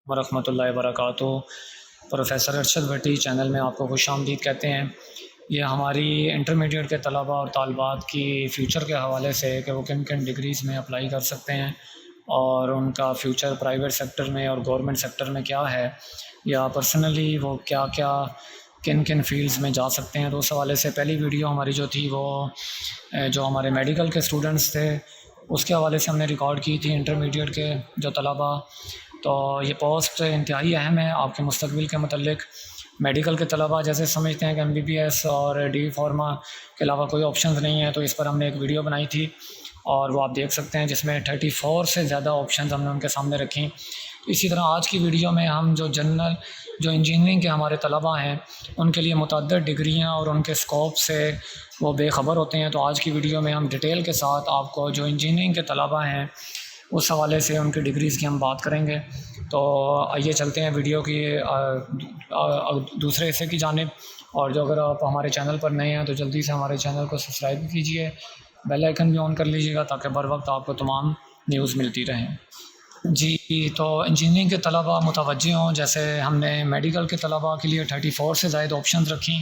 ورحمۃ اللہ وبرکاتہ۔ پروفیسر ارشد بھٹی چینل میں آپ کو خوش آمدید کہتے ہیں۔ یہ ہماری انٹرمیڈیٹ کے طلباء اور طالبات کی فیوچر کے حوالے سے کہ وہ کن کن ڈگریز میں اپلائی کر سکتے ہیں اور ان کا فیوچر پرائیویٹ سیکٹر میں اور گورنمنٹ سیکٹر میں کیا ہے، یا پرسنلی وہ کیا کیا کن کن فیلڈز میں جا سکتے ہیں، تو اس حوالے سے پہلی ویڈیو ہماری جو تھی وہ جو ہمارے میڈیکل کے اسٹوڈنٹس تھے اس کے حوالے سے ہم نے ریکارڈ کی تھی، انٹرمیڈیٹ کے جو طلباء۔ تو یہ پوسٹ انتہائی اہم ہے آپ کے مستقبل کے متعلق۔ میڈیکل کے طلباء جیسے سمجھتے ہیں کہ MBBS اور ڈی فارما کے علاوہ کوئی آپشنز نہیں ہیں، تو اس پر ہم نے ایک ویڈیو بنائی تھی اور وہ آپ دیکھ سکتے ہیں، جس میں 34 سے زیادہ آپشنز ہم نے ان کے سامنے رکھیں۔ اسی طرح آج کی ویڈیو میں ہم جو انجینئرنگ کے ہمارے طلباء ہیں ان کے لیے متعدد ڈگریاں اور ان کے اسکوپ سے وہ بے خبر ہوتے ہیں، تو آج کی ویڈیو میں ہم ڈیٹیل کے ساتھ آپ کو جو انجینئرنگ کے طلباء ہیں اس حوالے سے ان کی ڈگریز کی ہم بات کریں گے۔ تو آئیے چلتے ہیں ویڈیو کی دوسرے حصے کی جانب، اور جو اگر آپ ہمارے چینل پر نئے ہیں تو جلدی سے ہمارے چینل کو سبسکرائب کیجئے، بیل آئیکن بھی آن کر لیجئے گا تاکہ بر وقت آپ کو تمام نیوز ملتی رہیں۔ جی، تو انجینئرنگ کے طلباء متوجہ ہوں، جیسے ہم نے میڈیکل کے طلباء کے لیے 34 سے زائد آپشنز رکھیں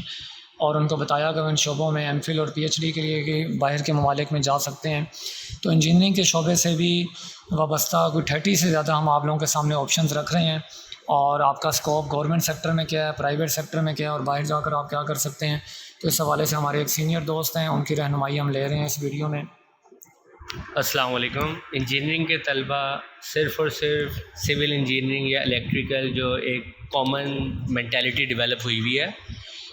اور ان کو بتایا کہ وہ ان شعبوں میں MPhil اور PhD کے لیے کہ باہر کے ممالک میں جا سکتے ہیں، تو انجینئرنگ کے شعبے سے بھی وابستہ کوئی 30 سے زیادہ ہم آپ لوگوں کے سامنے آپشنز رکھ رہے ہیں، اور آپ کا اسکوپ گورنمنٹ سیکٹر میں کیا ہے، پرائیویٹ سیکٹر میں کیا ہے، اور باہر جا کر آپ کیا کر سکتے ہیں۔ تو اس حوالے سے ہمارے ایک سینئر دوست ہیں، ان کی رہنمائی ہم لے رہے ہیں اس ویڈیو میں۔ السلام علیکم۔ انجینئرنگ کے طلبہ صرف اور صرف سول انجینئرنگ یا الیکٹریکل جو ایک کامن مینٹیلٹی ڈیولپ ہوئی ہے،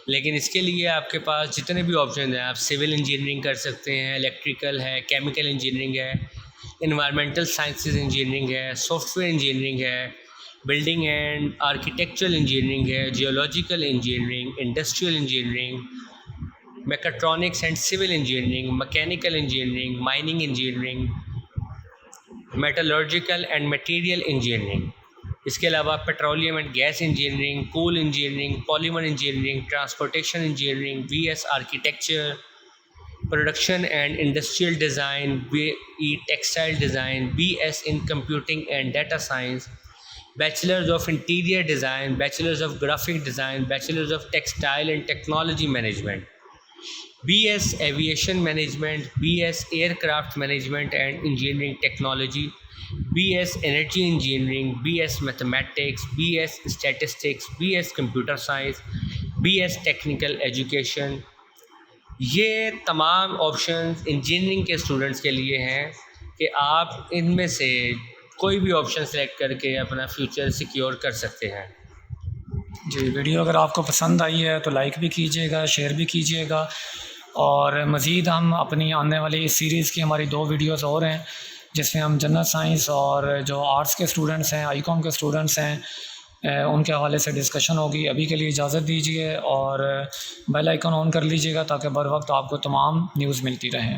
لیکن اس کے لیے آپ کے پاس جتنے بھی آپشن ہیں، آپ سول انجینئرنگ کر سکتے ہیں، الیکٹریکل ہے، کیمیکل انجینئرنگ ہے، انوائرمنٹل سائنسز انجینئرنگ ہے، سافٹ ویئر انجینئرنگ ہے، بلڈنگ اینڈ آرکیٹیکچرل انجینئرنگ ہے، geological engineering, industrial engineering, mechatronics and civil engineering, mechanical engineering, mining engineering, metallurgical and material engineering. اس کے علاوہ petroleum and gas engineering, coal engineering, polymer engineering, transportation engineering, BS architecture, production and industrial design, BE textile design, BS in computing and data science, bachelors of interior design, bachelors of graphic design, bachelors of textile and technology management, BS aviation management, BS aircraft management and engineering technology, BS energy engineering, BS mathematics, BS statistics, BS computer science, BS technical education. یہ تمام options engineering کے students کے لیے ہیں کہ آپ ان میں سے کوئی بھی آپشن سلیکٹ کر کے اپنا فیوچر سیکیور کر سکتے ہیں۔ جی، ویڈیو اگر آپ کو پسند آئی ہے تو لائک بھی کیجیے گا، شیئر بھی کیجیے گا، اور مزید ہم اپنی آنے والی اس سیریز کی ہماری 2 ویڈیوز اور ہیں جس میں ہم جنرل سائنس اور جو آرٹس کے اسٹوڈنٹس ہیں، ICOM کے اسٹوڈنٹس ہیں، ان کے حوالے سے ڈسکشن ہوگی۔ ابھی کے لیے اجازت دیجیے اور بیل آئیکن آن کر لیجیے گا تاکہ بر وقت آپ کو تمام نیوز ملتی رہیں۔